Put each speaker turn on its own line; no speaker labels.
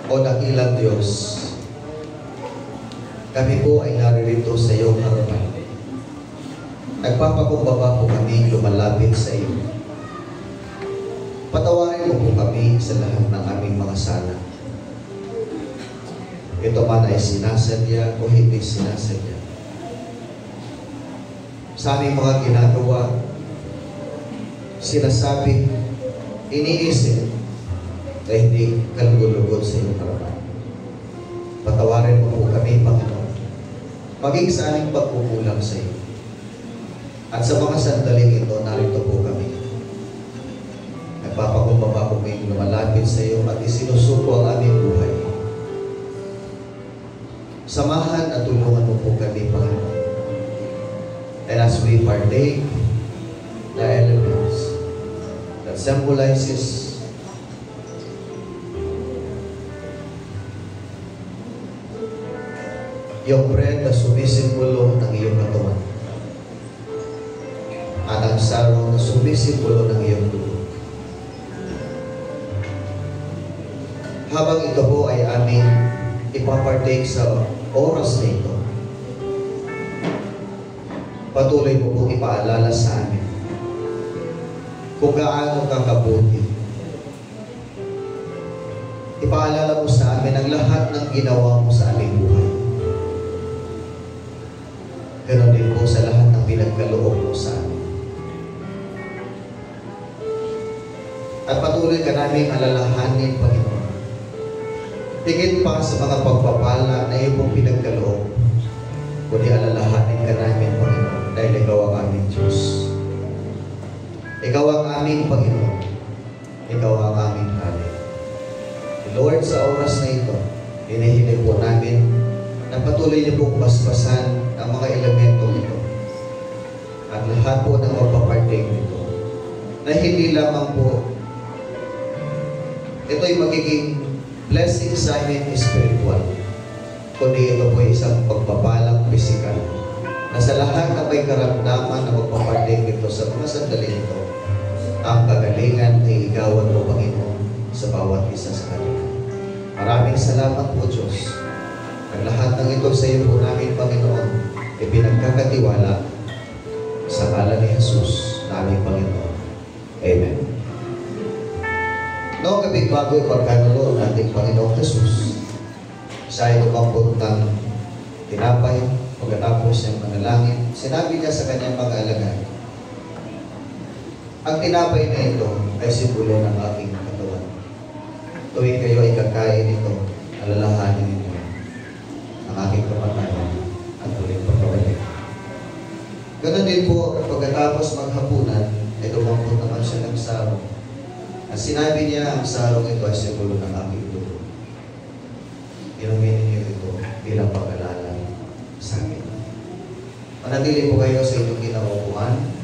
O dakilang Diyos, kami po ay naririto sa iyong harapan. Nagpapakumbaba po kami lumalapit sa iyo. Patawarin mo po kami sa lahat ng aming mga sala. Ito man ay sinasadya o hindi sinasadya. Sa aming mga ginagawa, sinasabi, iniisip, na hindi kalugod-lugod sa iyong harapan. Patawarin mo po kami, Panginoon, maging sa aming pagkukulang sa iyo. At sa mga sandaling ito, narito po kami. Nagpapakumbaba po kami lumalapit sa iyo at isinusuko ang aming buhay. Samahan at tulungan mo po kami, Panginoon. And as we partake the elements that symbolizes yung bread na sumisimbolo ng iyong katawan at ang sarong na sumisimbolo ng iyong dugo. Habang ito po ay aming ipapartake sa oras na ito, patuloy mo pong ipaalala sa amin kung gaano kakabuti. Ipaalala mo sa amin ang lahat ng ginawa mo sa aming buhay. Ganon din po sa lahat ng pinagkaloob mo sa amin. At patuloy ka namin alalahanin, Panginoon. Higit pa sa mga pagpapala na iyong pinagkaloob, kundi alalahanin ka namin, Panginoon, dahil ikaw ang aming Diyos. Ikaw ang aming Panginoon. Ikaw ang aming Hari. Lord, sa oras na ito, hinihiling po namin na patuloy niyo pong basbasan ang mga elemento nito at lahat po ng magpapartake nito na hindi lamang po ito'y magiging blessing sa amin spiritual, kundi ito po isang pagpapalang pisikal na sa lahat na may karamdaman na magpapartake nito sa mga sandali ito, ang kagalingan ay igawan mo, Panginoon, sa bawat isa sa kanila. Maraming salamat po, Diyos. Ang lahat ng ito sa iyo po namin, Panginoon, ipinagkakatiwala sa ngalan ni Jesus, naming Panginoon. Amen. Noong gabing bago ipagkanulo ng ating Panginoong Jesus, sa itumampot ng tinapay, pagkatapos ng manalangin, sinabi niya sa kanyang mga alagad, ang tinapay na ito ay simbolo ng aking katawan. Tuwing kayo ay kakain ito, alalahanin ninyo ang aking kapatayan at ulit pagkabalik. Ganon din po, pagkatapos maghapunan, ay tumampot naman siya ng sarong. At sinabi niya, ang sarong ito ay simbolo ng aking dugo. Inumin niyo ito bilang pag-alala sa akin. Manatili po kayo sa inyong kinaupuan.